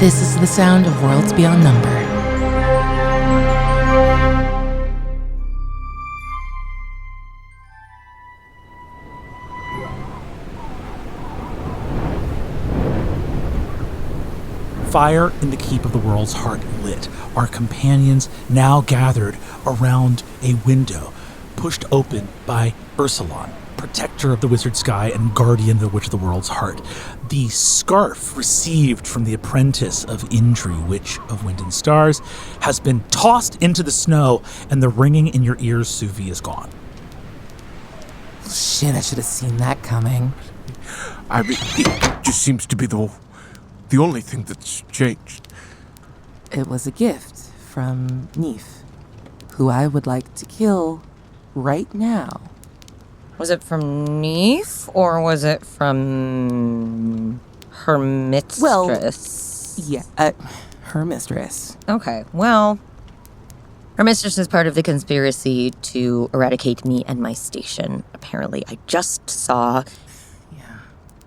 This is the sound of Worlds Beyond Number. Fire in the keep of the world's heart lit. Our companions now gathered around a window, pushed open by Ursulon, protector of the wizard sky and guardian of the witch of the world's heart. The scarf received from the apprentice of Indri, witch of wind and stars, has been tossed into the snow, and the ringing in your ears, Suvi, is gone. Shit, I should have seen that coming. I mean, it just seems to be the only thing that's changed. It was a gift from Neef, who I would like to kill right now. Was it from Neef, or was it from her mistress? Well, yeah, her mistress. Okay, well, her mistress is part of the conspiracy to eradicate me and my station, apparently. I just saw,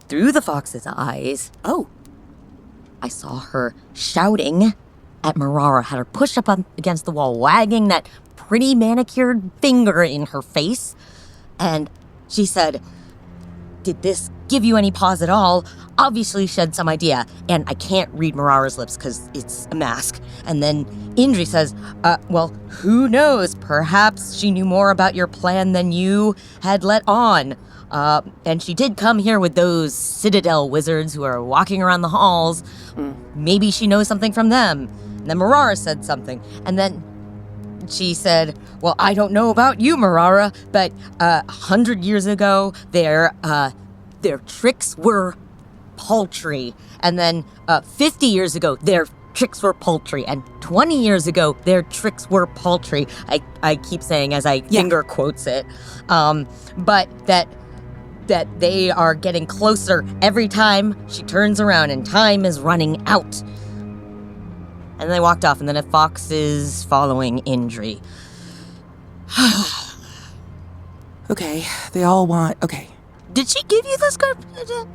through the fox's eyes, I saw her shouting at Marara, had her pushed up against the wall, wagging that pretty manicured finger in her face. And she said, "Did this give you any pause at all?" Obviously she had some idea. And I can't read Marara's lips because it's a mask. And then Indri says, well, who knows? Perhaps she knew more about your plan than you had let on. And she did come here with those Citadel wizards who are walking around the halls. Maybe she knows something from them. And then Marara said something. And then she said, well, I don't know about you, Marara, but 100 years ago, their tricks were paltry. And then 50 years ago, their tricks were paltry. And 20 years ago, their tricks were paltry. I keep saying as I finger quotes it. But that they are getting closer every time she turns around and time is running out. And they walked off, and then a fox is following Indri. Okay, they all want... Okay. Did she give you the scarf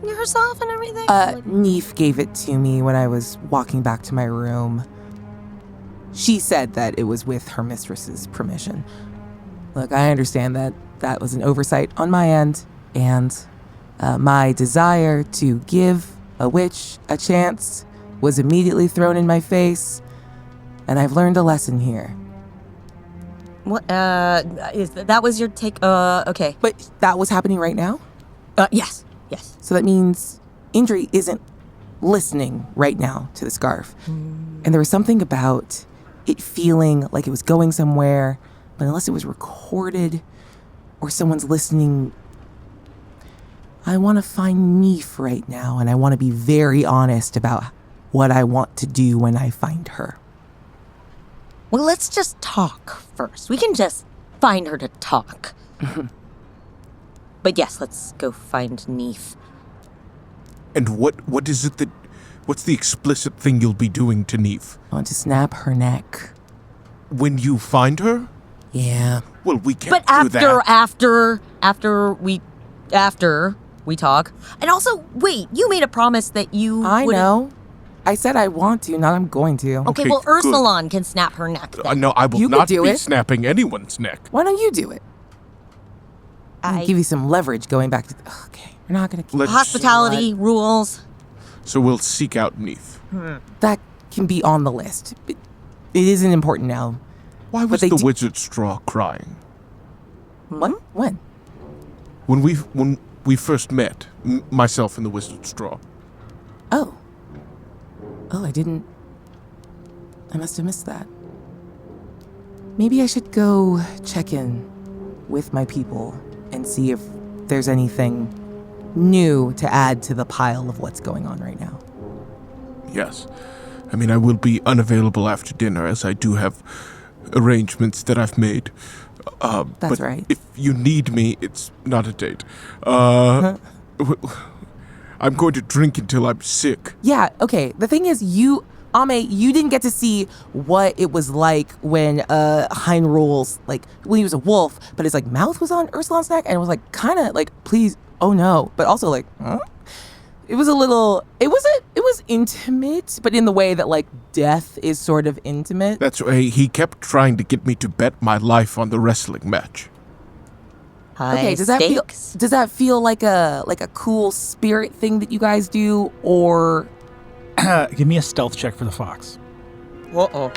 herself and everything? Neef gave it to me when I was walking back to my room. She said that it was with her mistress's permission. Look, I understand that was an oversight on my end, and my desire to give a witch a chance was immediately thrown in my face, and I've learned a lesson here. What, that was your take, okay. But that was happening right now? Yes. So that means Indri isn't listening right now to the scarf. And there was something about it feeling like it was going somewhere, but unless it was recorded or someone's listening, I want to find Neef right now, and I want to be very honest about what I want to do when I find her. Well, let's just talk first. We can just find her to talk. But yes, let's go find Neef. And what is it what's the explicit thing you'll be doing to Neef? I want to snap her neck. When you find her? Yeah. Well, we can't do that. But after we talk. And also, wait, you made a promise that you I know. I said I want to, not I'm going to. Okay, well, Ursulon can snap her neck then. No, I will not be snapping anyone's neck. Why don't you do it? I'll give you some leverage going back to... Okay, we're not going to... Hospitality rules. So we'll seek out Neef. That can be on the list. It isn't important now. Why was the wizard straw crying? What? When? When we first met, myself and the wizard straw. Oh, I must have missed that. Maybe I should go check in with my people and see if there's anything new to add to the pile of what's going on right now. Yes. I mean, I will be unavailable after dinner, as I do have arrangements that I've made. That's right. If you need me, it's not a date. I'm going to drink until I'm sick. Yeah, okay. The thing is, you didn't get to see what it was like when Heinrul's, when he was a wolf, but his, mouth was on Ursulon's neck, and it was, kind of, please, oh no. But also, huh? It was intimate, but in the way that like death is sort of intimate. That's why he kept trying to get me to bet my life on the wrestling match. High Does stakes. that feel like a cool spirit thing that you guys do, or Give me a stealth check for the fox. Uh-oh.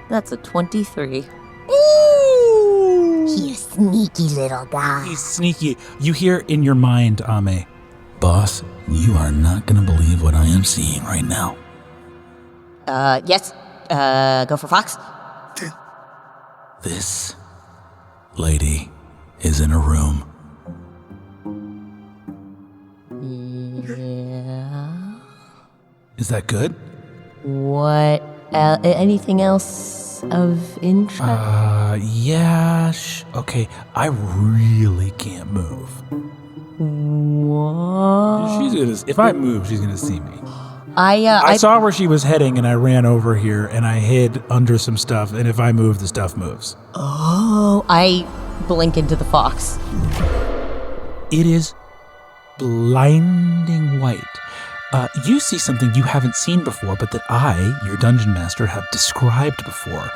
That's a 23. Ooh! You sneaky little guy. He's sneaky. You hear in your mind, Ame, boss, you are not going to believe what I am seeing right now. Yes. Go for Fox. This lady is in a room. Yeah. Is that good? What? Anything else of interest? Yeah. Okay, I really can't move. What? She's gonna. If I move, she's gonna see me. I saw where she was heading, and I ran over here, and I hid under some stuff. And if I move, the stuff moves. Oh, I blink into the fox. It is blinding white. You see something you haven't seen before, but that I, your dungeon master, have described before.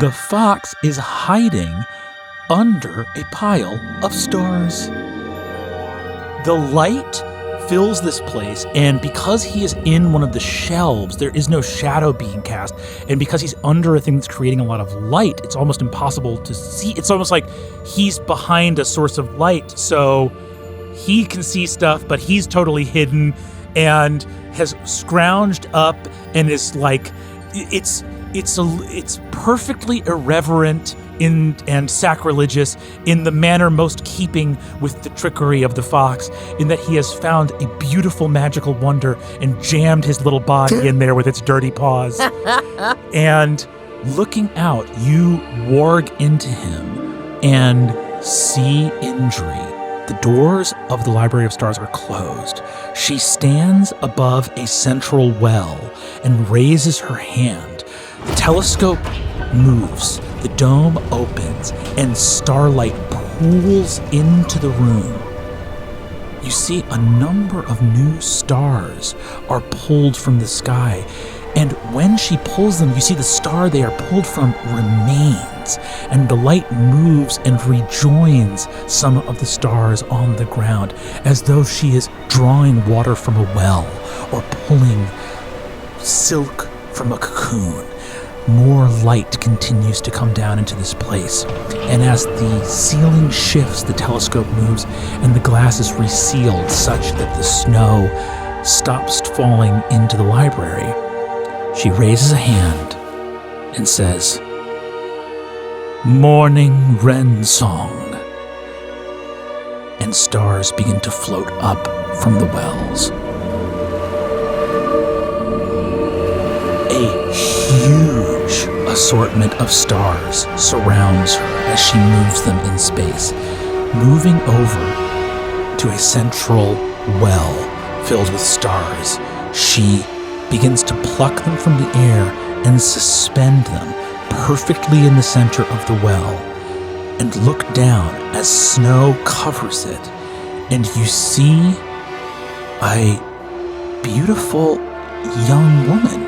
The fox is hiding under a pile of stars. The light fills this place, and because he is in one of the shelves, there is no shadow being cast, and because he's under a thing that's creating a lot of light, it's almost impossible to see. It's almost like he's behind a source of light, so he can see stuff, but he's totally hidden and has scrounged up and is like, it's perfectly irreverent and sacrilegious in the manner most keeping with the trickery of the fox, in that he has found a beautiful magical wonder and jammed his little body in there with its dirty paws. And looking out, you warg into him and see Indri. The doors of the Library of Stars are closed. She stands above a central well and raises her hand. The telescope moves, the dome opens, and starlight pools into the room. You see a number of new stars are pulled from the sky, and when she pulls them, you see the star they are pulled from remains, and the light moves and rejoins some of the stars on the ground, as though she is drawing water from a well or pulling silk from a cocoon. More light continues to come down into this place, and as the ceiling shifts, the telescope moves, and the glass is resealed such that the snow stops falling into the library. She raises a hand and says, "Morning wren song," and stars begin to float up from the wells. A huge assortment of stars surrounds her as she moves them in space, moving over to a central well filled with stars. She begins to pluck them from the air and suspend them perfectly in the center of the well, and look down as snow covers it, and you see a beautiful young woman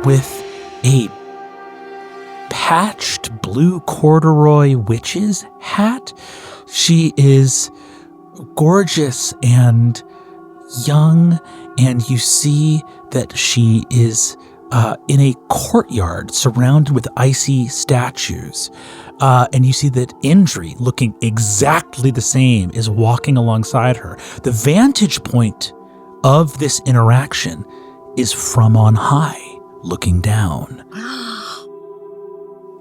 with a patched blue corduroy witch's hat. She is gorgeous and young, and you see that she is in a courtyard surrounded with icy statues. And you see that Indri, looking exactly the same, is walking alongside her. The vantage point of this interaction is from on high, looking down.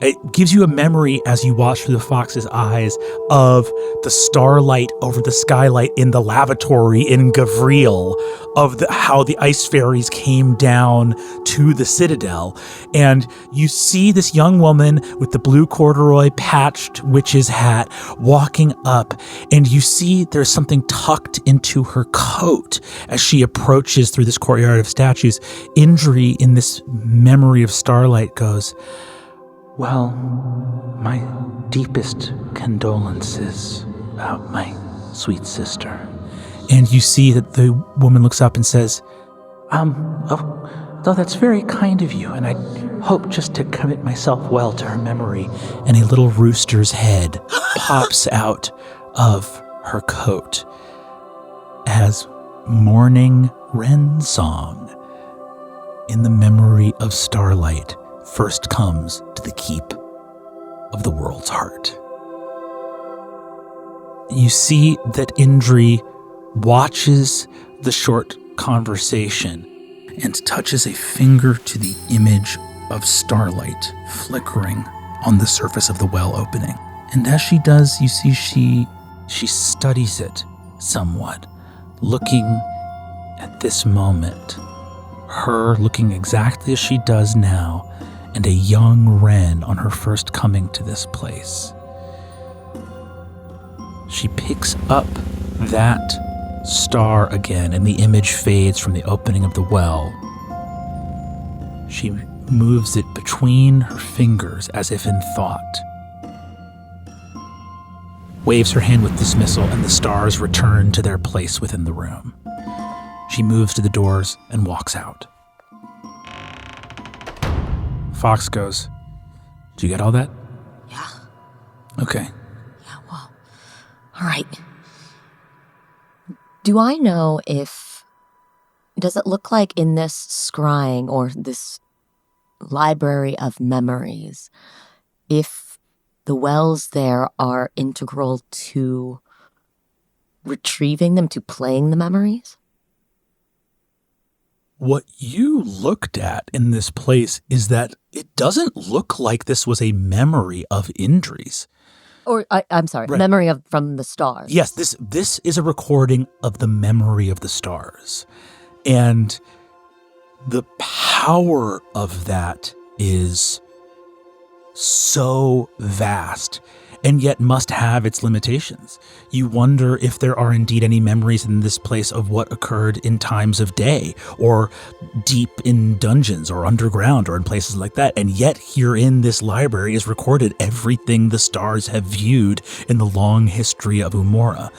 It gives you a memory as you watch through the fox's eyes of the starlight over the skylight in the lavatory in Gavriel, of how the ice fairies came down to the citadel. And you see this young woman with the blue corduroy patched witch's hat walking up, and you see there's something tucked into her coat as she approaches through this courtyard of statues. Indri, in this memory of starlight, goes, "Well, my deepest condolences about my sweet sister." And you see that the woman looks up and says, though that's very kind of you, and I hope just to commit myself well to her memory. And a little rooster's head pops out of her coat as morning wren song in the memory of starlight first comes to the keep of the world's heart. You see that Indri watches the short conversation and touches a finger to the image of starlight flickering on the surface of the well opening. And as she does, you see she studies it somewhat, looking at this moment, her looking exactly as she does now, and a young wren on her first coming to this place. She picks up that star again, and the image fades from the opening of the well. She moves it between her fingers as if in thought, waves her hand with dismissal, and the stars return to their place within the room. She moves to the doors and walks out. Fox goes, "Did you get all that?" Yeah. Okay. Yeah, well, all right. Do I know does it look like in this scrying or this library of memories, if the wells there are integral to retrieving them, to playing the memories? What you looked at in this place is that it doesn't look like this was a memory of Indri's. Or, I'm sorry, Right. memory from the stars. Yes, this is a recording of the memory of the stars. And the power of that is so vast, and yet must have its limitations. You wonder if there are indeed any memories in this place of what occurred in times of day, or deep in dungeons, or underground, or in places like that. And yet here in this library is recorded everything the stars have viewed in the long history of Umora.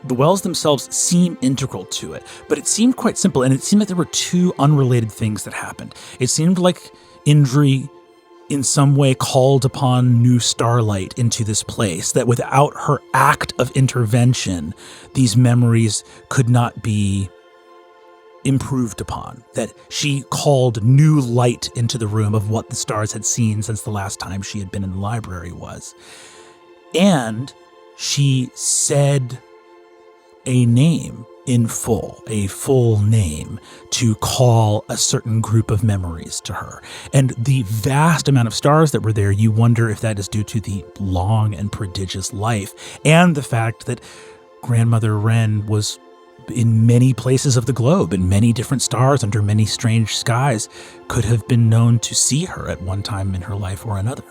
The wells themselves seem integral to it, but it seemed quite simple, and it seemed like there were two unrelated things that happened. It seemed like Indri in some way called upon new starlight into this place, that without her act of intervention, these memories could not be improved upon, that she called new light into the room of what the stars had seen since the last time she had been in the library was. And she said a name in full, a full name, to call a certain group of memories to her. And the vast amount of stars that were there, you wonder if that is due to the long and prodigious life, and the fact that Grandmother Wren was in many places of the globe, in many different stars, under many strange skies, could have been known to see her at one time in her life or another.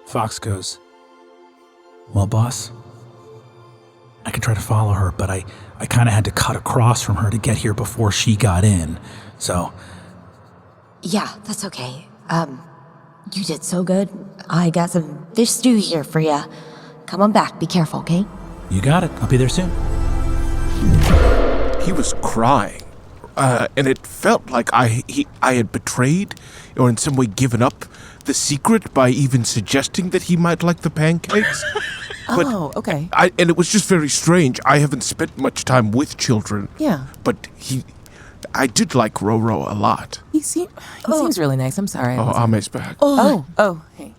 Fox goes, "Well, boss, I could try to follow her, but I kind of had to cut across from her to get here before she got in, so..." Yeah, that's okay. You did so good. I got some fish stew here for you. Come on back. Be careful, okay? "You got it. I'll be there soon." He was crying, and it felt like I had betrayed, or in some way given up the secret by even suggesting that he might like the pancakes. But Oh, okay. and it was just very strange. I haven't spent much time with children. Yeah. But I did like Roro a lot. He seems really nice. I'm sorry. Oh, Ame's back. Oh, hey.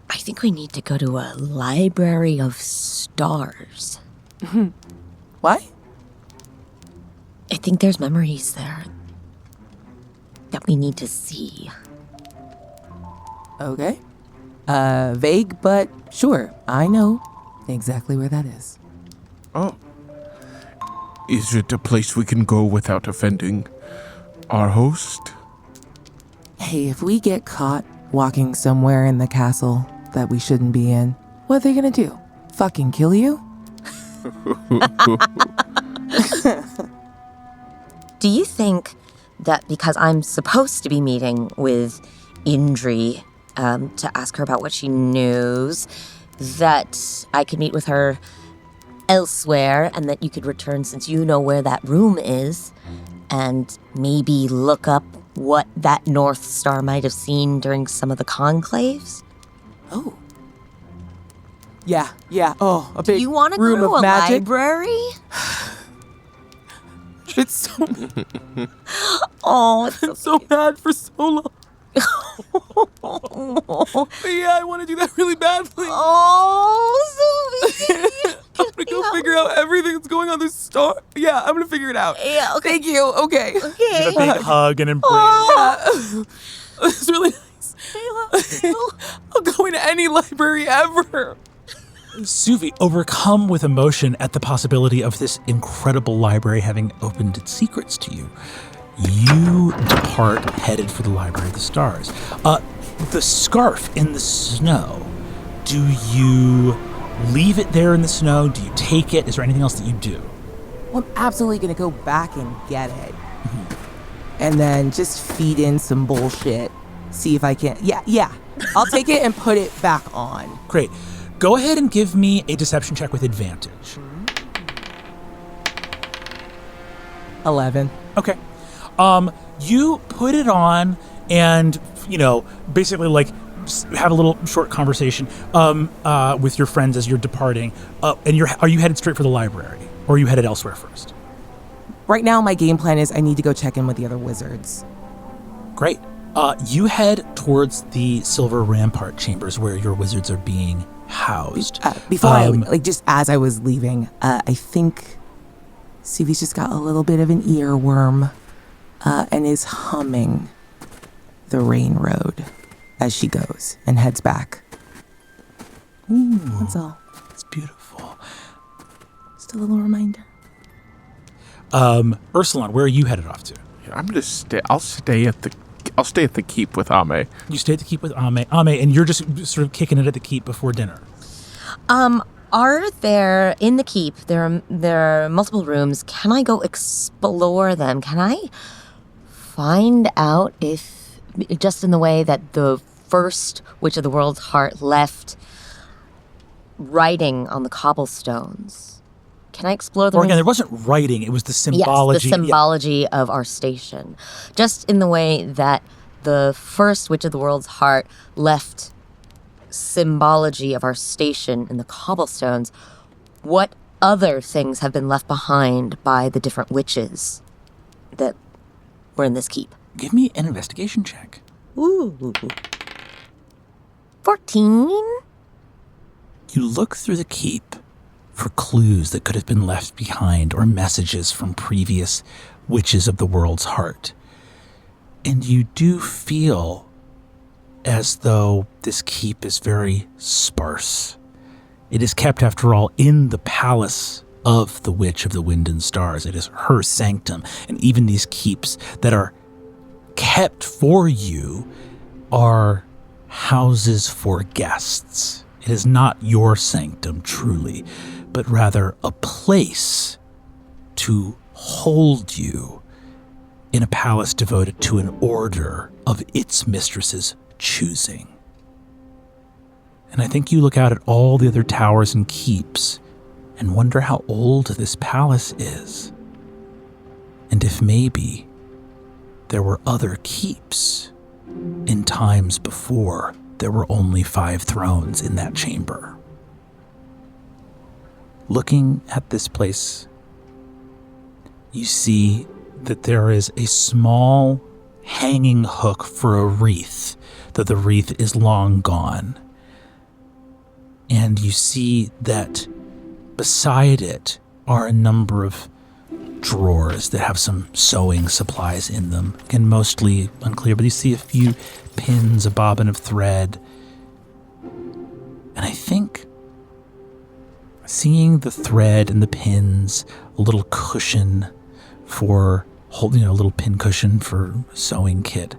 I think we need to go to a library of stars. Why? I think there's memories there that we need to see. Okay. Vague, but sure. I know exactly where that is. Oh. Is it a place we can go without offending our host? Hey, if we get caught walking somewhere in the castle that we shouldn't be in, what are they gonna do? Fucking kill you? Do you think that because I'm supposed to be meeting with Indri to ask her about what she knows, that I could meet with her elsewhere and that you could return since you know where that room is and maybe look up what that North Star might have seen during some of the conclaves? Oh. Yeah. Oh, a big You want to room go to of a magic. library? It's so Oh, it's I'm so mad for so long. But yeah, I want to do that really badly. oh, Sylvie. I'm gonna go figure out everything that's going on this star. Yeah, I'm gonna figure it out. Yeah, okay. Thank you. Okay. Okay. A big hug and embrace. Yeah. It's really nice. I'll go into any library ever. Suvi, overcome with emotion at the possibility of this incredible library having opened its secrets to you, you depart headed for the Library of the Stars. The scarf in the snow, do you leave it there in the snow? Do you take it? Is there anything else that you do? Well, I'm absolutely gonna go back and get it. And then just feed in some bullshit. See if I can. Yeah. I'll take it and put it back on. Great. Go ahead and give me a deception check with advantage. 11. Okay. You put it on and, basically like have a little short conversation with your friends as you're departing. And are you headed straight for the library or are you headed elsewhere first? Right now, my game plan is I need to go check in with the other wizards. Great. You head towards the Silver Rampart chambers where your wizards are being housed. Before just as I was leaving, I think Suvi's just got a little bit of an earworm and is humming the Rain Road as she goes and heads back. Ooh, That's all. it's beautiful. Just a little reminder. Ursulon, where are you headed off to? I'm gonna stay. I'll stay at the keep with Ame. You stay at the keep with Ame, and you're just sort of kicking it at the keep before dinner. Are there in the keep? There are multiple rooms. Can I go explore them? Can I find out if, just in the way that the first Witch of the World's Heart left writing on the cobblestones? Can I explore the Or again, rooms? there wasn't writing; it was the symbology. Yes, the symbology of our station. Just in the way that the first Witch of the World's Heart left symbology of our station in the cobblestones, what other things have been left behind by the different witches that were in this keep? Give me an investigation check. Ooh. 14? You look through the keep for clues that could have been left behind or messages from previous Witches of the World's Heart. And you do feel as though this keep is very sparse. It is kept, after all, in the palace of the Witch of the Wind and Stars. It is her sanctum, and even these keeps that are kept for you are houses for guests. It is not your sanctum, truly, but rather a place to hold you in a palace devoted to an order of its mistress's choosing. And I think you look out at all the other towers and keeps and wonder how old this palace is. And if maybe there were other keeps in times before there were only 5 thrones in that chamber. Looking at this place, you see that there is a small hanging hook for a wreath, though the wreath is long gone. And you see that beside it are a number of drawers that have some sewing supplies in them. Again, mostly unclear, but you see a few pins, a bobbin of thread. And I think seeing the thread and the pins, a little cushion for holding, a little pin cushion for sewing kit,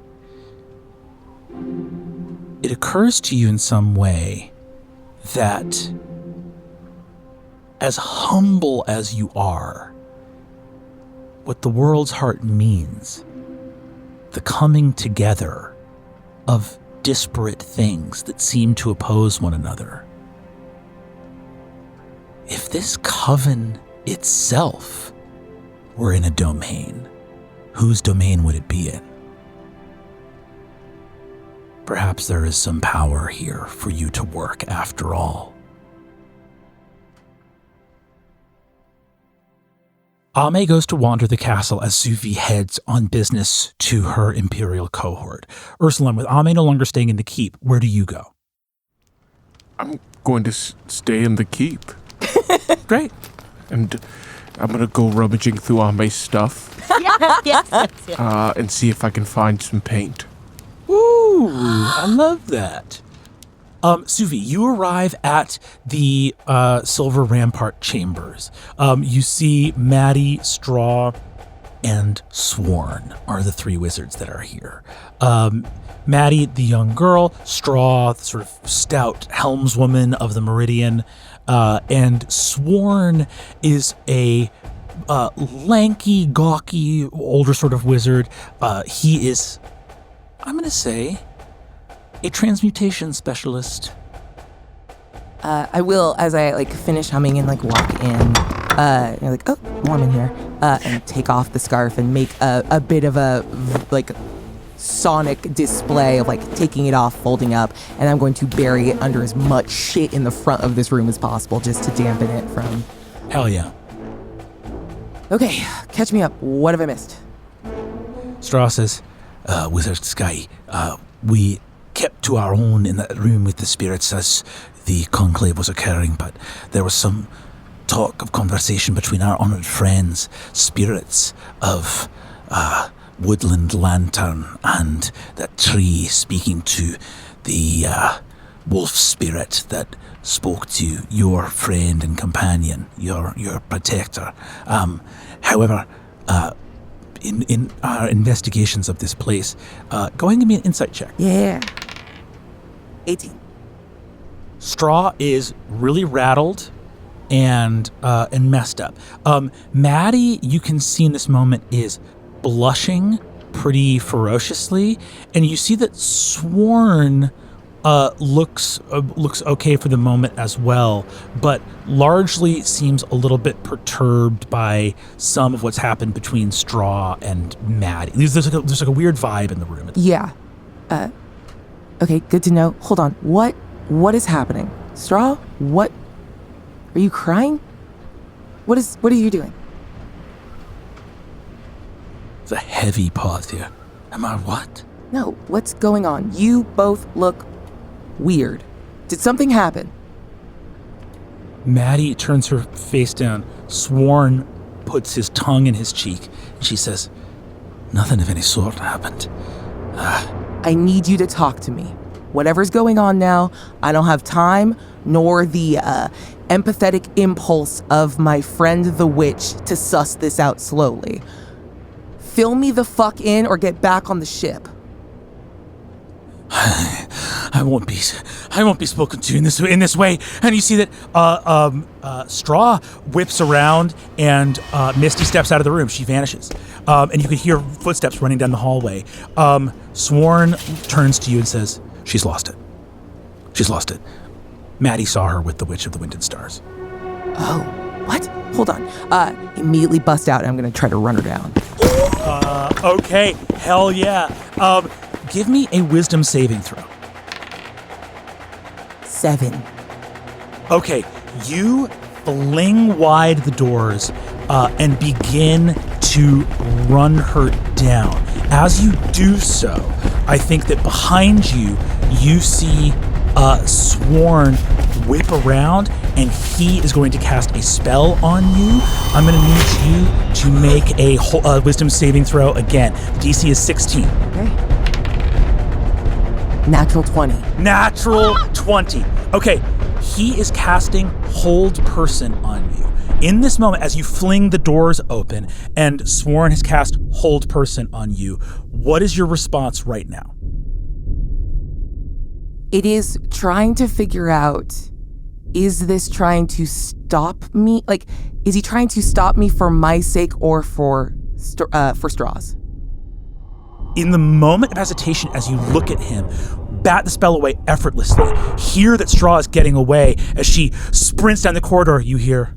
it occurs to you in some way that as humble as you are, what the world's heart means, the coming together of disparate things that seem to oppose one another, if this coven itself were in a domain, whose domain would it be in? Perhaps there is some power here for you to work after all. Ame goes to wander the castle as Suvi heads on business to her imperial cohort. Ursuline, with Ame no longer staying in the keep, where do you go? I'm going to stay in the keep. Great. And I'm going to go rummaging through Ame's stuff. yes. And see if I can find some paint. Ooh, I love that. Suvi, you arrive at the Silver Rampart Chambers. You see Maddie, Straw, and Sworn are the three wizards that are here. Maddie, the young girl, Straw, the sort of stout helmswoman of the Meridian, and Sworn is a lanky, gawky, older sort of wizard. He is, I'm going to say, a transmutation specialist. I will, as I finish humming and walk in, oh, warm in here, and take off the scarf and make a bit of a sonic display of taking it off, folding up, and I'm going to bury it under as much shit in the front of this room as possible just to dampen it from. Hell yeah. Okay, catch me up. What have I missed? Straw says, Wizard Sky, we kept to our own in that room with the spirits as the conclave was occurring, but there was some talk of conversation between our honored friends, spirits of Woodland Lantern and that tree speaking to the wolf spirit that spoke to your friend and companion, your protector. However, in our investigations of this place, go ahead and give me an insight check. Yeah. 18. Straw is really rattled and messed up. Maddie, you can see in this moment, is blushing pretty ferociously, and you see that Sworn looks okay for the moment as well, but largely seems a little bit perturbed by some of what's happened between Straw and Maddie. There's like a weird vibe in the room. Yeah. Okay, good to know. Hold on. What is happening? Straw? What? Are you crying? What are you doing? It's a heavy pause here. Am I what? No, what's going on? You both look weird. Did something happen? Maddie turns her face down. Sworn puts his tongue in his cheek, and she says, "Nothing of any sort happened." I need you to talk to me. Whatever's going on now, I don't have time nor the empathetic impulse of my friend the witch to suss this out slowly. Fill me the fuck in or get back on the ship. I won't be spoken to in this way. And you see that Straw whips around and Misty steps out of the room. She vanishes. And you can hear footsteps running down the hallway. Sworn turns to you and says, "She's lost it. She's lost it." Maddie saw her with the Witch of the Wind and Stars. Oh, what? Hold on. Immediately bust out and I'm going to try to run her down. Okay. Hell yeah. Give me a wisdom saving throw. 7. Okay, you fling wide the doors and begin to run her down. As you do so, I think that behind you, you see Sworn whip around, and he is going to cast a spell on you. I'm going to need you to make a wisdom saving throw again. DC is 16. Okay. Natural 20. Natural 20. Okay, he is casting Hold Person on you. In this moment, as you fling the doors open and Sworn has cast Hold Person on you, what is your response right now? It is trying to figure out, is this trying to stop me? Is he trying to stop me for my sake or for Straw's? In the moment of hesitation, as you look at him, bat the spell away effortlessly, hear that Straw is getting away. As she sprints down the corridor, you hear,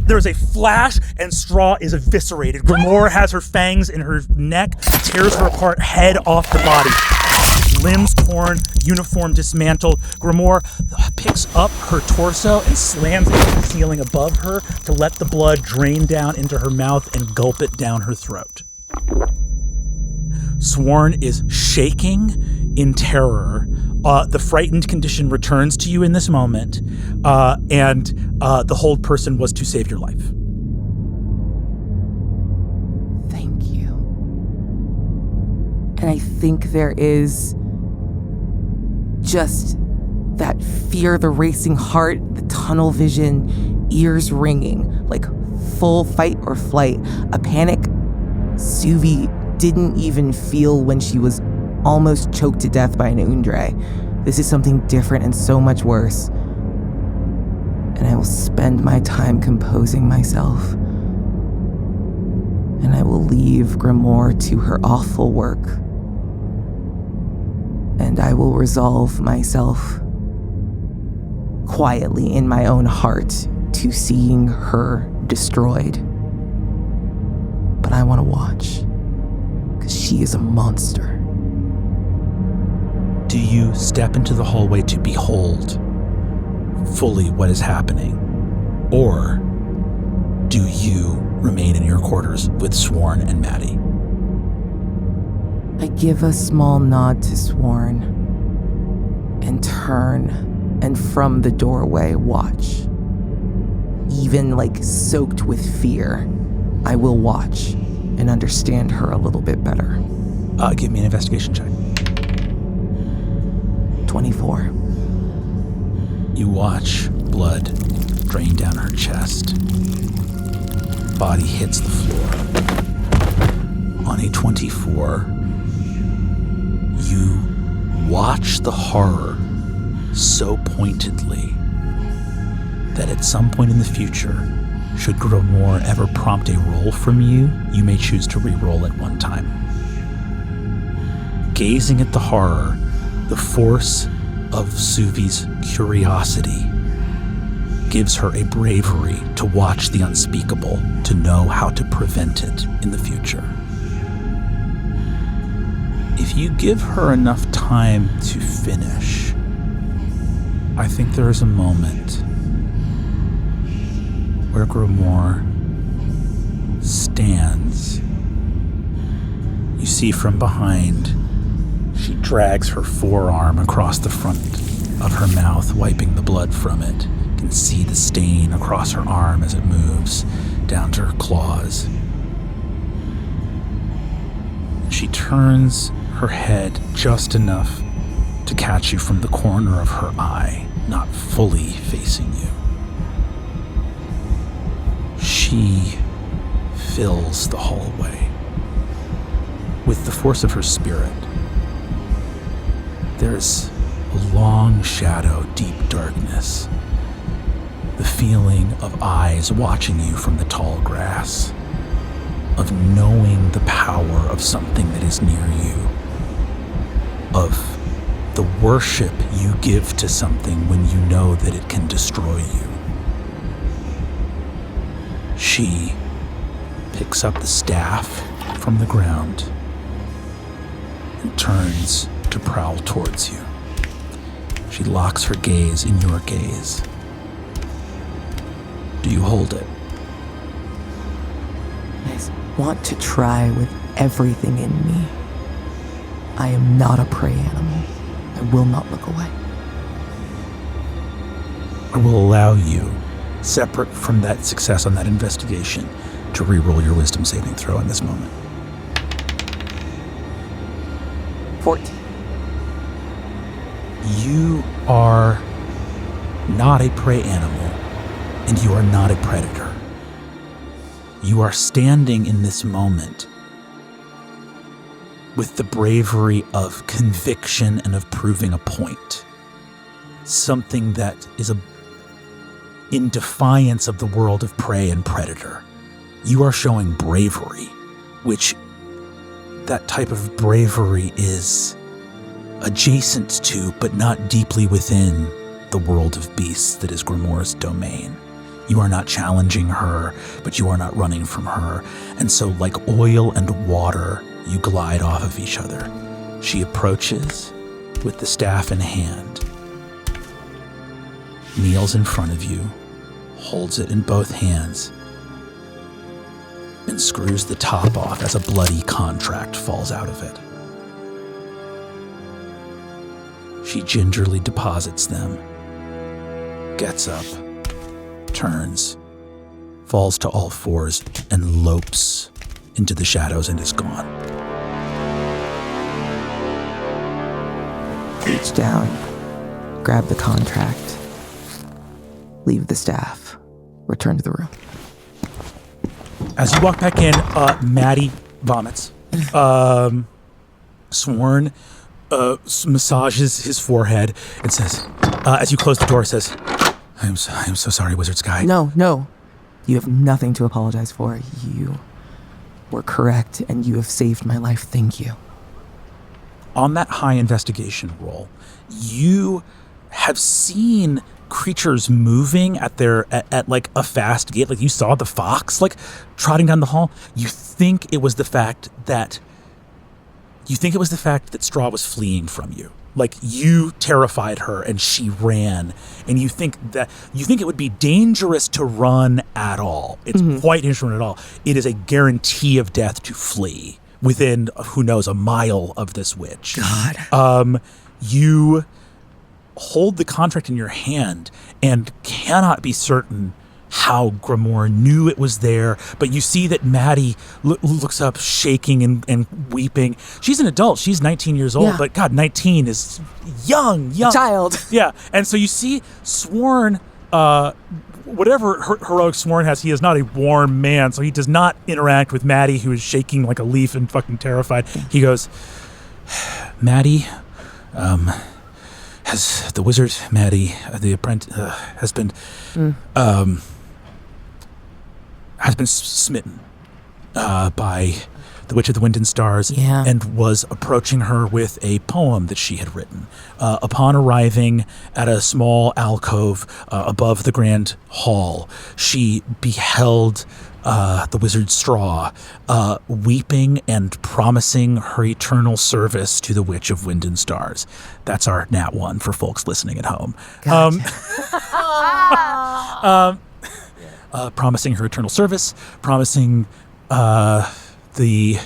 There is a flash, and Straw is eviscerated. Grimoire has her fangs in her neck, tears her apart, head off the body. Limbs torn, uniform dismantled. Grimoire picks up her torso and slams it to the ceiling above her to let the blood drain down into her mouth and gulp it down her throat. Sworn is shaking in terror. The frightened condition returns to you in this moment, and the hold person was to save your life. Thank you. And I think there is just that fear, the racing heart, the tunnel vision, ears ringing, like full fight or flight, a panic Suvi didn't even feel when she was almost choked to death by an Undre. This is something different and so much worse. And I will spend my time composing myself. And I will leave Grimoire to her awful work. And I will resolve myself quietly in my own heart to seeing her destroyed. But I want to watch, because she is a monster. Do you step into the hallway to behold fully what is happening? Or do you remain in your quarters with Sworn and Maddie? I give a small nod to Sworn and turn, and from the doorway watch. Even soaked with fear, I will watch and understand her a little bit better. Give me an investigation check. 24. You watch blood drain down her chest. Body hits the floor. On a 24, you watch the horror so pointedly that at some point in the future, should Grimoire ever prompt a roll from you, you may choose to re-roll at one time. Gazing at the horror, the force of Suvi's curiosity gives her a bravery to watch the unspeakable, to know how to prevent it in the future. If you give her enough time to finish, I think there is a moment where Grimoire stands. You see from behind, she drags her forearm across the front of her mouth, wiping the blood from it. You can see the stain across her arm as it moves down to her claws. She turns her head just enough to catch you from the corner of her eye, not fully facing you. She fills the hallway with the force of her spirit. There's a long shadow, deep darkness, the feeling of eyes watching you from the tall grass, of knowing the power of something that is near you, of the worship you give to something when you know that it can destroy you. She picks up the staff from the ground and turns to prowl towards you. She locks her gaze in your gaze. Do you hold it? I want to try with everything in me. I am not a prey animal. I will not look away. I will allow you, separate from that success on that investigation, to re-roll your wisdom saving throw in this moment. 14. You are not a prey animal, and you are not a predator. You are standing in this moment with the bravery of conviction and of proving a point. Something that is in defiance of the world of prey and predator. You are showing bravery, which that type of bravery is adjacent to, but not deeply within, the world of beasts that is Grimoire's domain. You are not challenging her, but you are not running from her. And so like oil and water, you glide off of each other. She approaches with the staff in hand, kneels in front of you, holds it in both hands, and screws the top off as a bloody contract falls out of it. She gingerly deposits them, gets up, turns, falls to all fours, and lopes into the shadows and is gone. Reach down, grab the contract, leave the staff, return to the room. As you walk back in, Maddie vomits. Sworn massages his forehead and says, as you close the door, says, I am so sorry, Wizard Sky. No. You have nothing to apologize for. You were correct, and you have saved my life. Thank you. On that high investigation roll, you have seen creatures moving at like a fast gait. Like you saw the fox like trotting down the hall. You think it was the fact that Straw was fleeing from you. Like you terrified her and she ran, and you think it would be dangerous to run at all. It's quite dangerous to run at all. It is a guarantee of death to flee within, who knows, a mile of this witch. God. You hold the contract in your hand and cannot be certain how Grimoire knew it was there, but you see that Maddie looks up shaking and weeping. She's an adult. She's 19 years old, but God, 19 is young. Child. Yeah, and so you see Sworn, whatever heroic Sworn has, he is not a warm man, so he does not interact with Maddie, who is shaking like a leaf and fucking terrified. He goes, Maddie, has the wizard, Maddie, the apprentice, has been smitten by the Witch of the Wind and Stars, and was approaching her with a poem that she had written. Upon arriving at a small alcove above the grand hall, she beheld the wizard Straw weeping and promising her eternal service to the Witch of Wind and Stars. That's our Nat 1 for folks listening at home. Gotcha. Promising her eternal service, promising the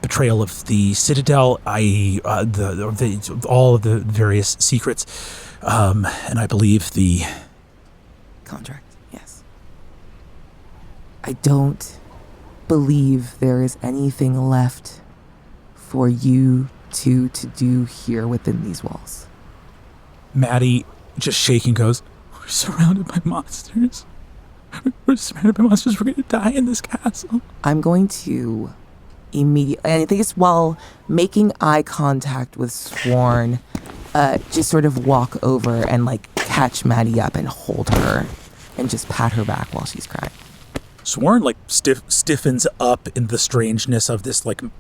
betrayal of the Citadel, all of the various secrets, and I believe the Contract, yes. I don't believe there is anything left for you two to do here within these walls. Maddie, just shaking, goes, we're surrounded by monsters. We're surrounded by monsters. We're going to die in this castle. I'm going to immediately, and I think it's while making eye contact with Sworn, just sort of walk over and like catch Maddie up and hold her and just pat her back while she's crying. Sworn like stiffens up in the strangeness of this in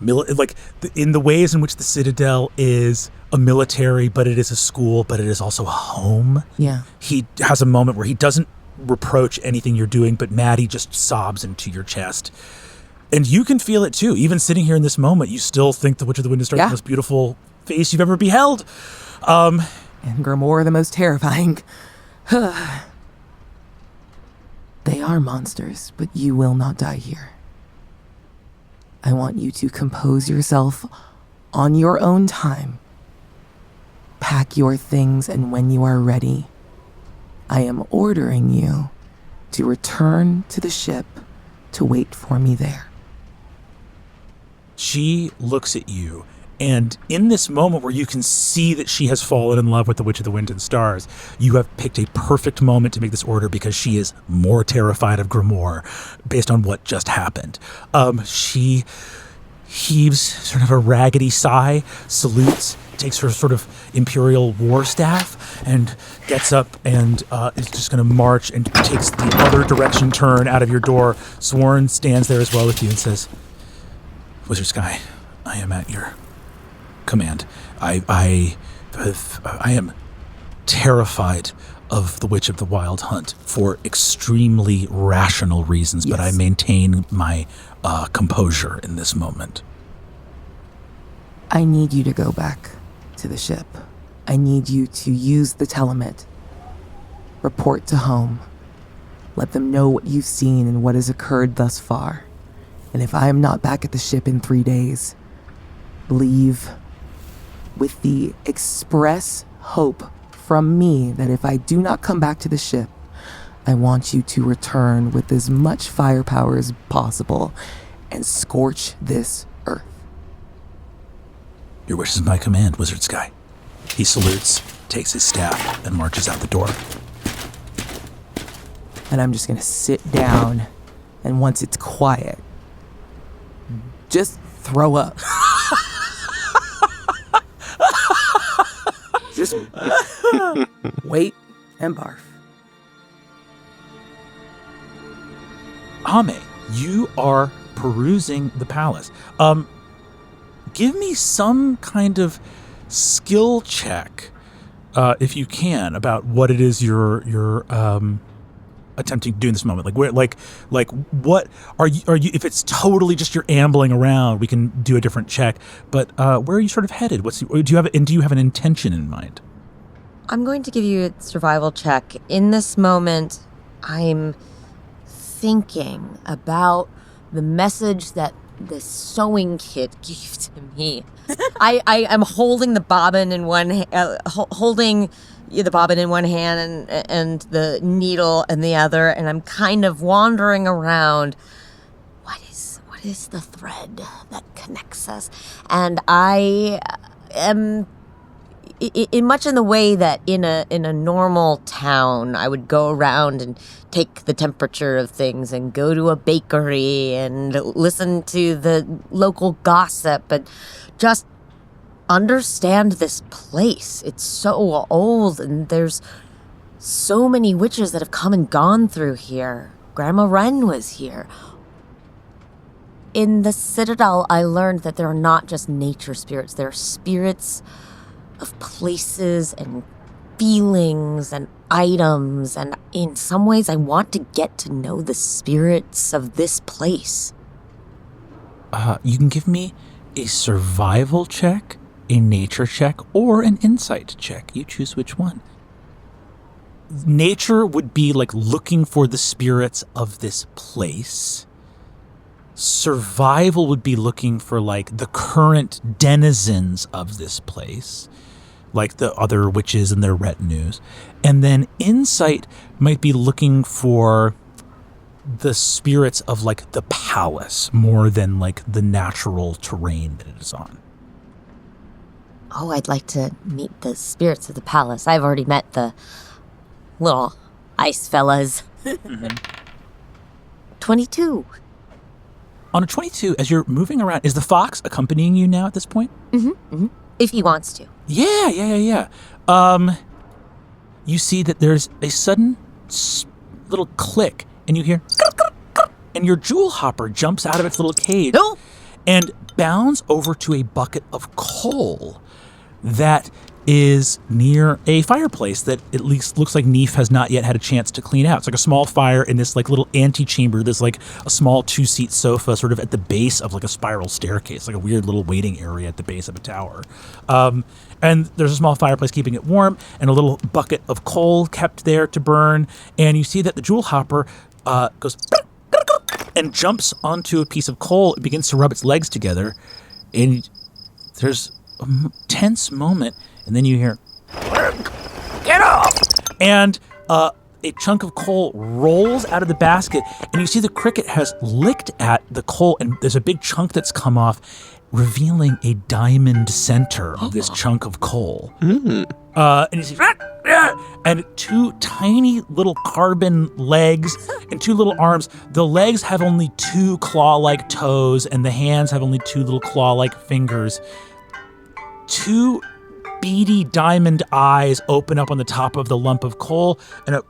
the ways in which the Citadel is a military, but it is a school, but it is also a home. Yeah. He has a moment where he doesn't reproach anything you're doing, but Maddie just sobs into your chest. And you can feel it too. Even sitting here in this moment, you still think the Witch of the Wind and Stars is the most beautiful face you've ever beheld. And Grimoire the most terrifying. They are monsters, but you will not die here. I want you to compose yourself on your own time. Pack your things, and when you are ready, I am ordering you to return to the ship to wait for me there. She looks at you, and in this moment where you can see that she has fallen in love with the Witch of the Wind and Stars, you have picked a perfect moment to make this order because she is more terrified of Grimoire based on what just happened. She heaves sort of a raggedy sigh, salutes, takes her sort of imperial war staff, and gets up and is just going to march and takes the other direction turn out of your door. Sworn stands there as well with you and says, Wizard Sky, I am at your command. I am terrified of the Witch of the Wild Hunt for extremely rational reasons, but I maintain my composure in this moment. I need you to go back to the ship. I need you to use the telemet. Report to home. Let them know what you've seen and what has occurred thus far. And if I am not back at the ship in 3 days, leave with the express hope from me that if I do not come back to the ship, I want you to return with as much firepower as possible and scorch this earth. Your wish is my command, Wizard Sky. He salutes, takes his staff, and marches out the door. And I'm just gonna sit down, and once it's quiet, just throw up. Just wait and barf. Ame, you are perusing the palace. Give me some kind of skill check, if you can, about what it is you're attempting to do in this moment. Like what are you? If it's totally just you're ambling around, we can do a different check. But where are you sort of headed? Do you have an intention in mind? I'm going to give you a survival check. In this moment, I'm thinking about the message that the sewing kit gave to me. I am holding the bobbin in one holding the bobbin in one hand and the needle in the other, and I'm kind of wandering around. What is the thread that connects us? And I am in much in the way that in a normal town I would go around and take the temperature of things and go to a bakery and listen to the local gossip and just understand this place. It's so old and there's so many witches that have come and gone through here. Grandma Wren was here. In the Citadel, I learned that there are not just nature spirits. There are spirits of places and feelings and items, and in some ways I want to get to know the spirits of this place. You can give me a survival check, a nature check, or an insight check. You choose which one. Nature would be like looking for the spirits of this place. Survival would be looking for like the current denizens of this place, like the other witches and their retinues. And then insight might be looking for the spirits of like the palace more than like the natural terrain that it is on. Oh, I'd like to meet the spirits of the palace. I've already met the little ice fellas. 22. On a 22, as you're moving around, is the fox accompanying you now at this point? If he wants to. Yeah. You see that there's a sudden little click, and you hear, and your jewel hopper jumps out of its little cage and bounds over to a bucket of coal that is near a fireplace that at least looks like Neef has not yet had a chance to clean out. It's like a small fire in this like little antechamber. There's like a small 2-seat sofa sort of at the base of like a spiral staircase, like a weird little waiting area at the base of a tower. And there's a small fireplace keeping it warm and a little bucket of coal kept there to burn. And you see that the jewel hopper goes and jumps onto a piece of coal. It begins to rub its legs together. And there's a tense moment. And then you hear, "Get off!" And a chunk of coal rolls out of the basket, and you see the cricket has licked at the coal, and there's a big chunk that's come off, revealing a diamond center of this chunk of coal. And you see, and 2 tiny little carbon legs and 2 little arms. The legs have only 2 claw-like toes, and the hands have only 2 little claw-like fingers. 2 beady diamond eyes open up on the top of the lump of coal, and a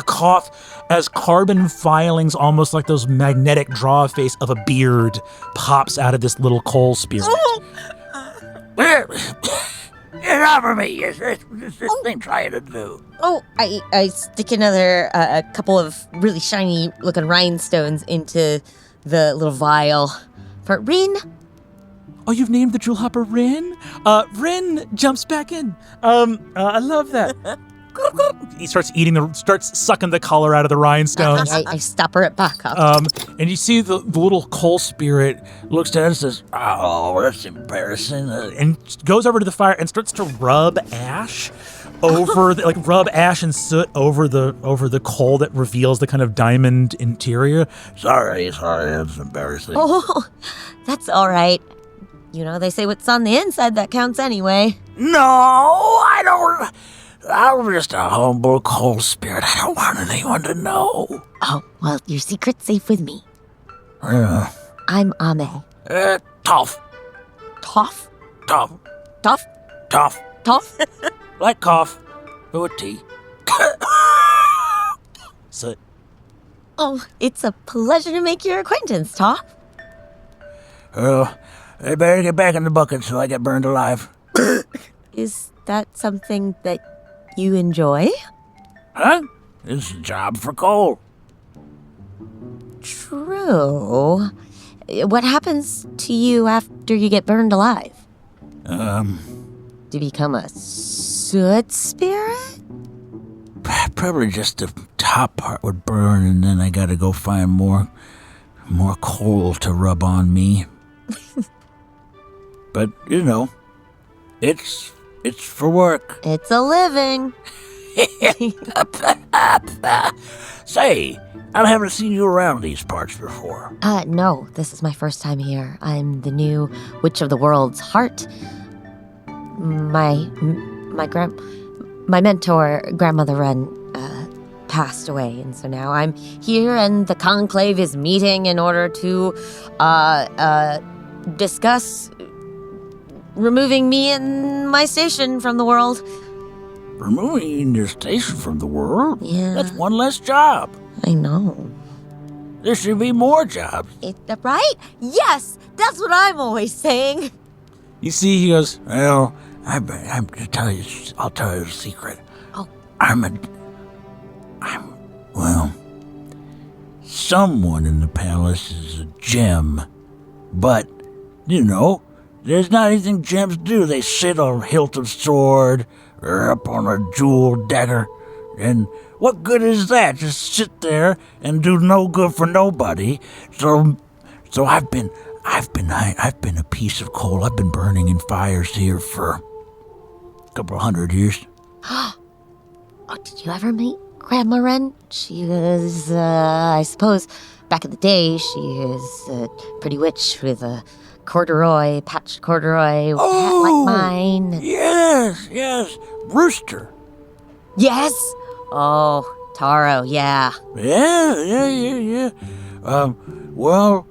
cough as carbon filings, almost like those magnetic draw face of a beard, pops out of this little coal spirit. it out for me. It's this thing trying to do. Oh, I stick another a couple of really shiny looking rhinestones into the little vial for Rin. Oh, you've named the jewel hopper Rin? Rin jumps back in. I love that. He starts sucking the color out of the rhinestones. I stopper it back up. And you see the little coal spirit Looks at us and says, oh, that's embarrassing. and goes over to the fire and starts to rub ash over rub ash and soot over the coal that reveals the kind of diamond interior. Sorry, that's embarrassing. Oh, that's all right. You know, they say what's on the inside that counts anyway. No, I don't. I'm just a humble coal spirit. I don't want anyone to know. Oh, well, your secret's safe with me. Yeah. I'm Ame. Tough. Tough? Tough. Tough? Tough. Tough? Like cough. Do a tea. Soot. Oh, it's a pleasure to make your acquaintance, Toff. They better get back in the bucket so I get burned alive. Is that something that you enjoy? Huh? This is a job for coal. True. What happens to you after you get burned alive? Do you become a soot spirit? Probably just the top part would burn, and then I gotta go find more coal to rub on me. But, you know, it's for work. It's a living. Say, I haven't seen you around these parts before. No, this is my first time here. I'm the new Witch of the World's Heart. My mentor, Grandmother Wren, passed away, and so now I'm here, and the conclave is meeting in order to discuss removing me and my station from the world. Removing your station from the world? Yeah. That's one less job. I know. There should be more jobs. Right? Yes, that's what I'm always saying. You see, he goes, Well, I'll tell you a secret. Oh. Well, someone in the palace is a gem, but, you know, there's not anything gems do. They sit on a hilted sword or up on a jeweled dagger, and what good is that? Just sit there and do no good for nobody. So I've been a piece of coal. I've been burning in fires here for a couple 100 years. Oh, did you ever meet Grandma Wren? She was, I suppose, back in the day, she was a pretty witch with a patched corduroy hat like mine. Yes, Rooster. Yes! Oh, Taro, yeah. Yeah. Well,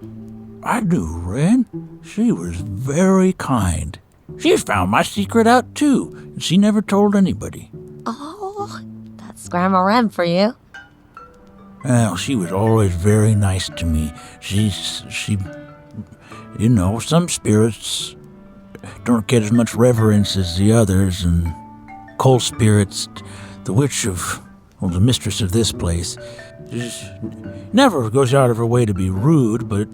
I knew Wren. She was very kind. She found my secret out, too, and she never told anybody. Oh, that's Grandma Wren for you. Well, she was always very nice to me. She, you know, some spirits don't get as much reverence as the others, and coal spirits, the mistress of this place, just never goes out of her way to be rude, but,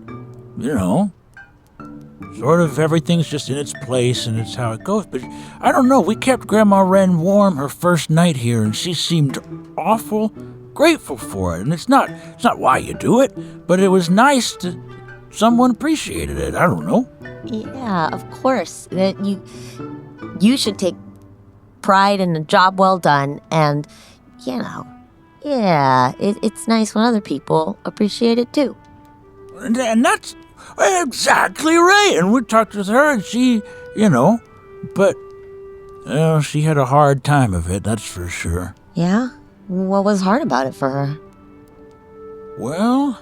you know, sort of everything's just in its place and it's how it goes. But I don't know, we kept Grandma Wren warm her first night here, and she seemed awful grateful for it. And it's not why you do it, but it was nice to someone appreciated it. I don't know. Yeah, of course. That you should take pride in a job well done, and, you know, yeah, it's nice when other people appreciate it too. And that's exactly right. And we talked with her, and she, you know, but she had a hard time of it, that's for sure. Yeah? What was hard about it for her? Well,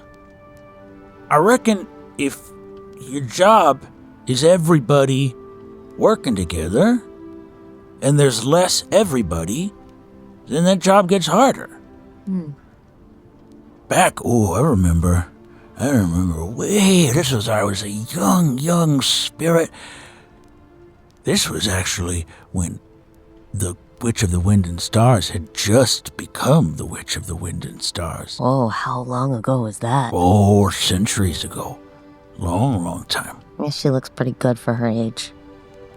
I reckon if your job is everybody working together, and there's less everybody, then that job gets harder. I remember this was, I was a young spirit. This was actually when the Witch of the Wind and Stars had just become the Witch of the Wind and Stars. Oh, how long ago was that? Oh, centuries ago. Long, long time. Yeah, she looks pretty good for her age.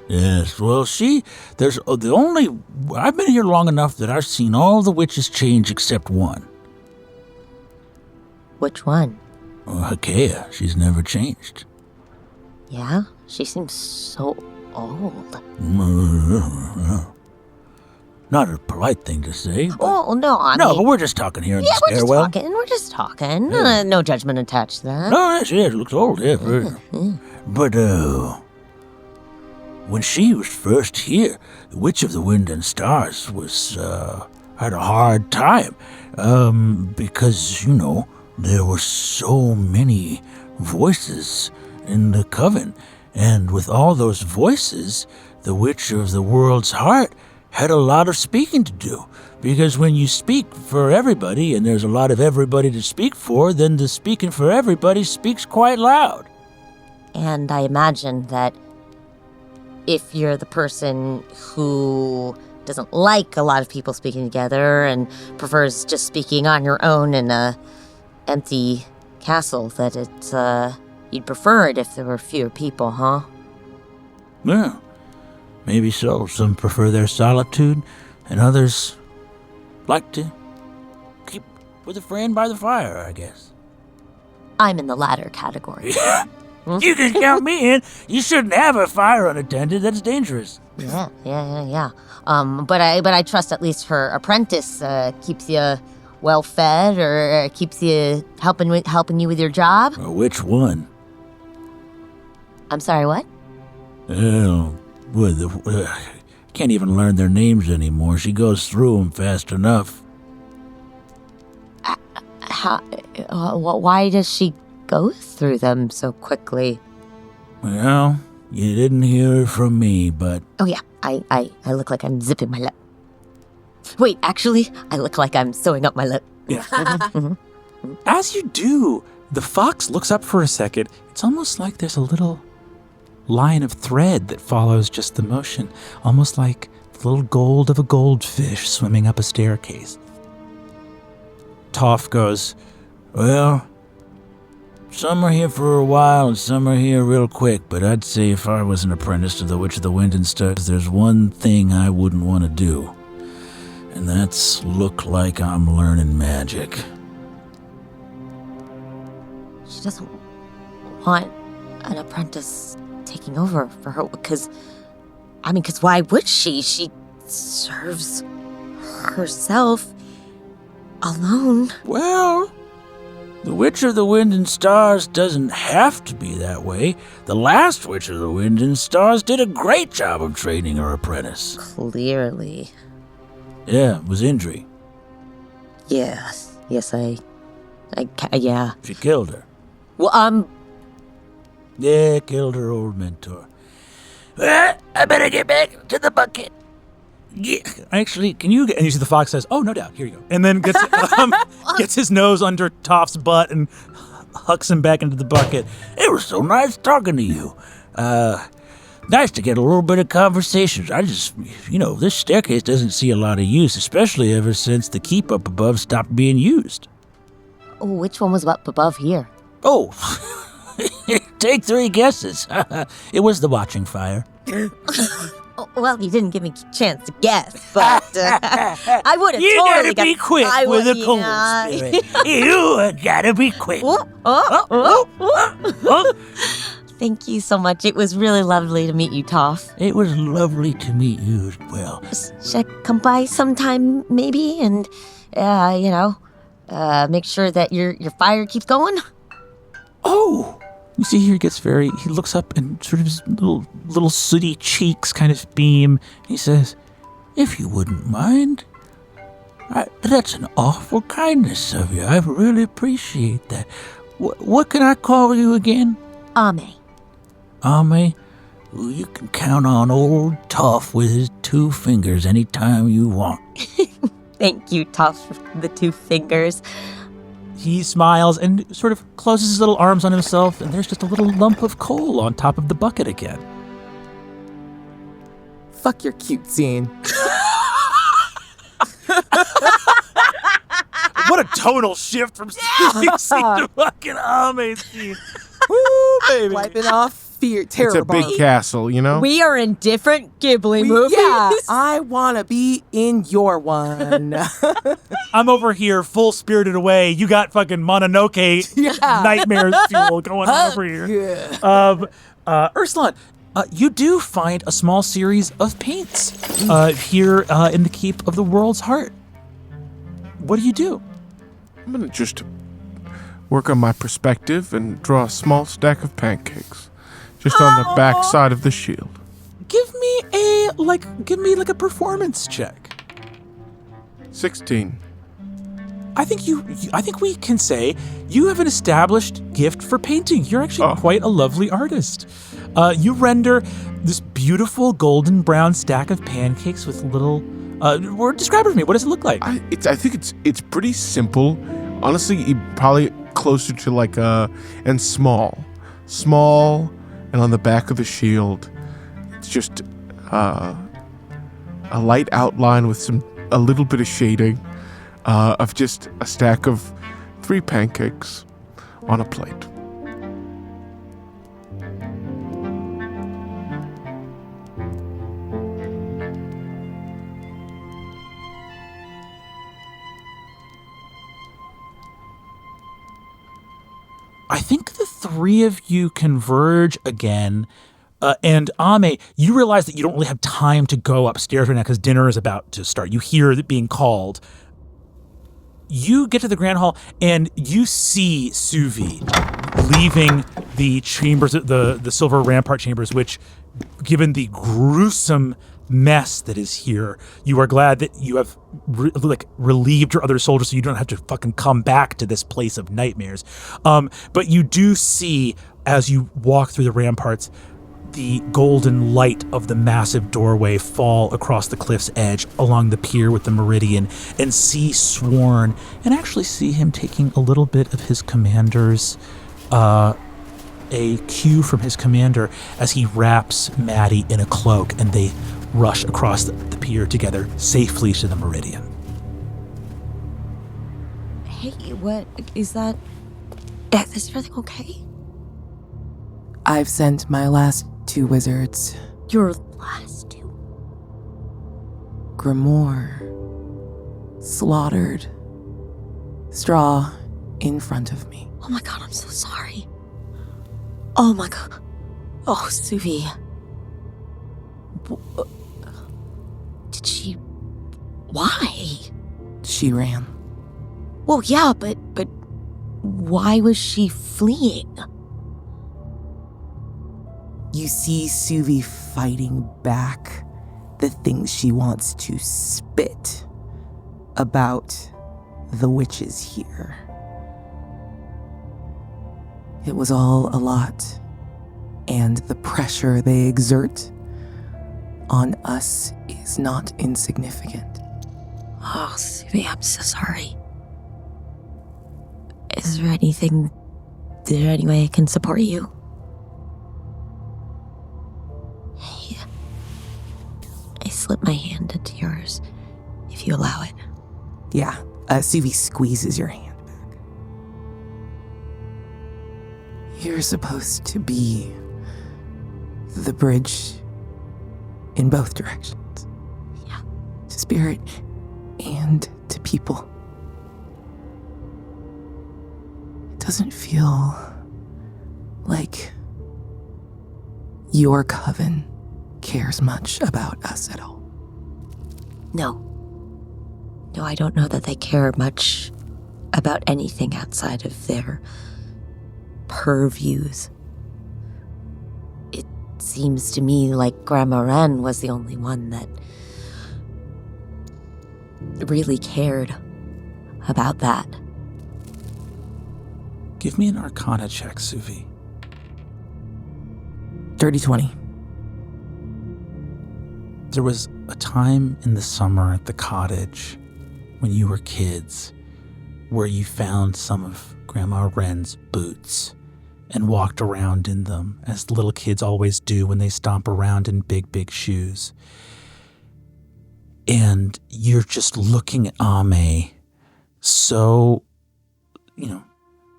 Yes, well, I've been here long enough that I've seen all the witches change except one. Which one? Hakea, she's never changed. Yeah? She seems so old. Not a polite thing to say. But Oh, no, I no, mean... but we're just talking here in Yeah, the we're just stairwell. talking. We're just talking. Yeah. No judgment attached to that. No, yes, it looks old, yeah. But, when she was first here, the Witch of the Wind and Stars had a hard time, because, there were so many voices in the coven, and with all those voices, the Witch of the World's Heart had a lot of speaking to do, because when you speak for everybody, and there's a lot of everybody to speak for, then the speaking for everybody speaks quite loud. And I imagine that if you're the person who doesn't like a lot of people speaking together and prefers just speaking on your own in a empty castle, that you'd prefer it if there were fewer people, huh? Yeah, maybe so. Some prefer their solitude, and others like to keep with a friend by the fire, I guess. I'm in the latter category. You can count me in. You shouldn't have a fire unattended. That's dangerous. Yeah. But I trust at least her apprentice keeps you well fed, or keeps you helping you with your job. Which one? I'm sorry, what? Oh, can't even learn their names anymore. She goes through them fast enough. Why does she go through them so quickly? Well, you didn't hear from me, but... Oh yeah, I look like I'm zipping my lip. Wait, actually, I look like I'm sewing up my lip. Yeah. As you do, the fox looks up for a second. It's almost like there's a little line of thread that follows just the motion, almost like the little gold of a goldfish swimming up a staircase. Toph goes, Well, some are here for a while and some are here real quick, but I'd say if I was an apprentice to the Witch of the Wind and Stars, there's one thing I wouldn't want to do, and that's look like I'm learning magic. She doesn't want an apprentice taking over for her, because why would she? She serves herself alone. Well, the Witch of the Wind and Stars doesn't have to be that way. The last Witch of the Wind and Stars did a great job of training her apprentice. Clearly. Yeah, it was Indri. Yes, yeah. She killed her. Well, Yeah, killed her old mentor. I better get back to the bucket. yeah, actually, can you... And you see the fox says, oh, no doubt, here you go. And then gets his nose under Toph's butt and hucks him back into the bucket. It was so nice talking to you. Nice to get a little bit of conversation. I just, this staircase doesn't see a lot of use, especially ever since the keep up above stopped being used. oh, which one was up above here? Oh, take 3 guesses. It was the watching fire. Oh, well, you didn't give me a chance to guess, but I would have You totally gotta be quick I with would- a cold yeah. spirit. You gotta be quick. Oh. Thank you so much. It was really lovely to meet you, Toph. It was lovely to meet you as well. Should I come by sometime, maybe, and make sure that your fire keeps going? Oh! You see here he looks up and sort of his little sooty cheeks kind of beam. He says, If you wouldn't mind. That's an awful kindness of you. I really appreciate that. What can I call you again? Ame. Ame? Well, you can count on old Toph with his 2 fingers anytime you want. Thank you, Toph, for the 2 fingers. he smiles and sort of closes his little arms on himself, and there's just a little lump of coal on top of the bucket again. Fuck your cute scene. What a tonal shift from Susie scene to fucking Ame scene. Woo, baby. Wiping off fear, terror. It's a big castle, you know? We are in different Ghibli movies. Yeah, I want to be in your one. I'm over here full spirited away. You got fucking Mononoke nightmares fuel going on over here. Ursulon, you do find a small series of paints here in the Keep of the World's Heart. What do? I'm going to just work on my perspective and draw a small stack of pancakes. Just on the back side of the shield. Give me a performance check. 16. I think we can say you have an established gift for painting. You're actually quite a lovely artist. You render this beautiful golden brown stack of pancakes with little. Describe it for me. What does it look like? I think it's pretty simple. Honestly, probably closer to like and small, and on the back of the shield, it's just a light outline with a little bit of shading. Of just a stack of 3 pancakes on a plate. I think the 3 of you converge again. And Ame, you realize that you don't really have time to go upstairs right now because dinner is about to start. You hear it being called. You get to the Grand Hall and you see Suvi leaving the chambers, the Silver Rampart chambers, which, given the gruesome mess that is here, you are glad that you have relieved your other soldiers so you don't have to fucking come back to this place of nightmares. But you do see, as you walk through the ramparts, the golden light of the massive doorway fall across the cliff's edge along the pier with the meridian, and see Sworn, and actually see him taking a little bit of his commander's, a cue from his commander as he wraps Maddie in a cloak and they rush across the pier together safely to the meridian. Hey, what is that? Is everything okay? I've sent my last 2 wizards. Your last 2? Grimoire. Slaughtered. Straw in front of me. Oh my god, I'm so sorry. Oh my god. Oh, Suvi. Did she... Why? She ran. Well, yeah, but why was she fleeing? You see Suvi fighting back the things she wants to spit about the witches here. It was all a lot, and the pressure they exert on us is not insignificant. Oh, Suvi, I'm so sorry. Is there any way I can support you? I slip my hand into yours, if you allow it. Yeah, Suvi squeezes your hand back. You're supposed to be the bridge in both directions. Yeah. To spirit and to people. It doesn't feel like your coven cares much about us at all. No, I don't know that they care much about anything outside of their purviews. It seems to me like Grandma Wren was the only one that really cared about that. Give me an Arcana check, Suvi. Dirty 20. There was a time in the summer at the cottage when you were kids where you found some of Grandma Wren's boots and walked around in them, as little kids always do when they stomp around in big, big shoes. And you're just looking at Ame, so,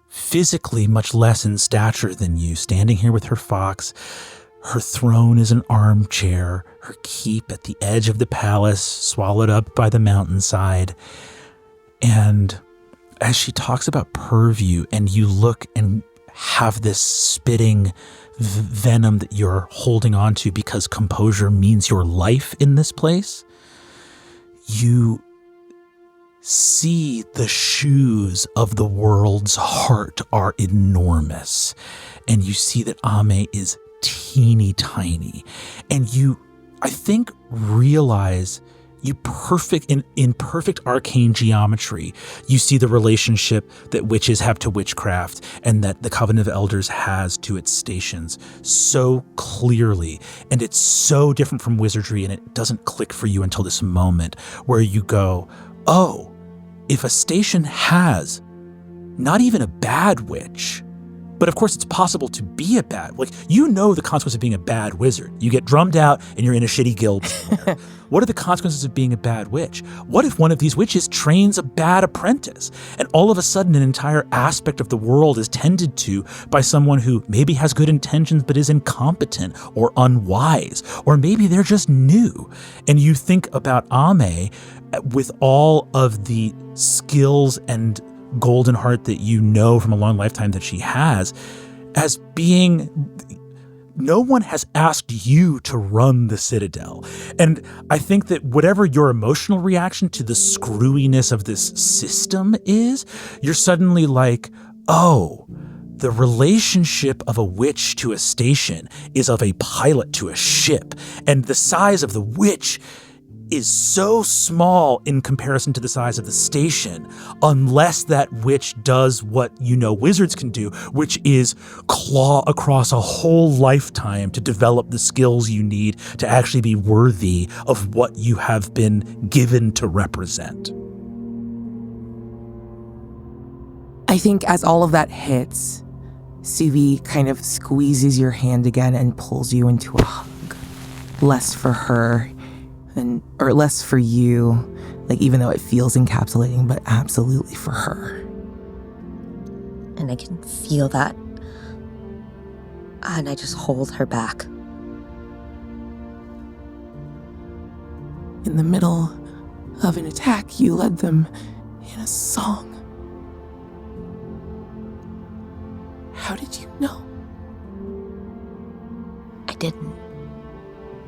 physically much less in stature than you, standing here with her fox. Her throne is an armchair, her keep at the edge of the palace, swallowed up by the mountainside. And as she talks about purview, and you look and have this spitting venom that you're holding on to because composure means your life in this place, you see the shoes of the world's heart are enormous. And you see that Ame is teeny tiny. And you, I think, realize you in perfect arcane geometry, you see the relationship that witches have to witchcraft and that the Covenant of Elders has to its stations so clearly. And it's so different from wizardry, and it doesn't click for you until this moment where you go, oh, if a station has not even a bad witch, but of course it's possible to be a bad, the consequence of being a bad wizard. You get drummed out and you're in a shitty guild somewhere. What are the consequences of being a bad witch? What if one of these witches trains a bad apprentice and all of a sudden an entire aspect of the world is tended to by someone who maybe has good intentions but is incompetent or unwise, or maybe they're just new? And you think about Ame with all of the skills and golden heart that you know from a long lifetime that she has, as being, no one has asked you to run the Citadel. And I think that whatever your emotional reaction to the screwiness of this system is, you're suddenly like, oh, the relationship of a witch to a station is of a pilot to a ship. And the size of the witch is so small in comparison to the size of the station, unless that witch does what wizards can do, which is claw across a whole lifetime to develop the skills you need to actually be worthy of what you have been given to represent. I think as all of that hits, Suvi kind of squeezes your hand again and pulls you into a hug. Less for her, or less for you, even though it feels encapsulating, but absolutely for her. And I can feel that. And I just hold her back. In the middle of an attack, you led them in a song. How did you know? I didn't.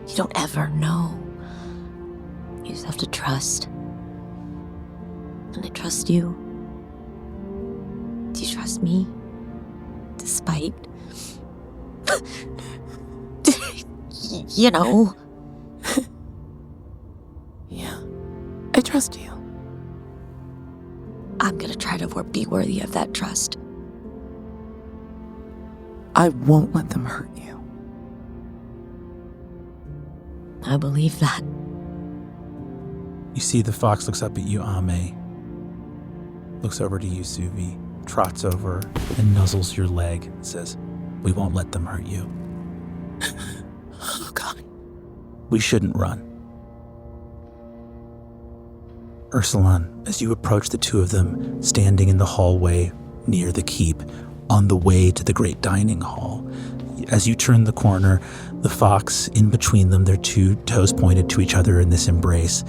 You don't ever know. You just have to trust. And I trust you. Do you trust me? Despite... Yeah, I trust you. I'm gonna try to be worthy of that trust. I won't let them hurt you. I believe that. You see the fox looks up at you, Ame. Looks over to you, Suvi. Trots over and nuzzles your leg and says, "We won't let them hurt you." Oh, God. We shouldn't run. Ursulon, as you approach the two of them, standing in the hallway near the keep, on the way to the great dining hall, as you turn the corner, the fox in between them, their two toes pointed to each other in this embrace,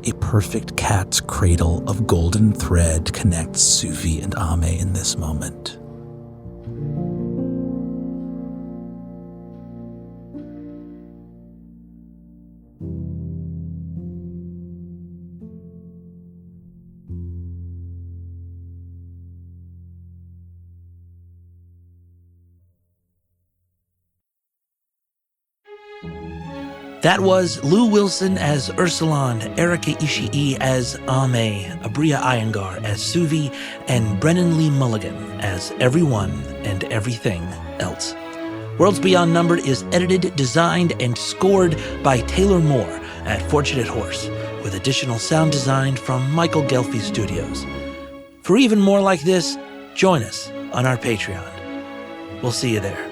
a perfect cat's cradle of golden thread connects Suvi and Ame in this moment. That was Lou Wilson as Ursulon, Erika Ishii as Ame, Aabria Iyengar as Suvi, and Brennan Lee Mulligan as everyone and everything else. Worlds Beyond Numbered is edited, designed, and scored by Taylor Moore at Fortunate Horse, with additional sound design from Michael Gelfi Studios. For even more like this, join us on our Patreon. We'll see you there.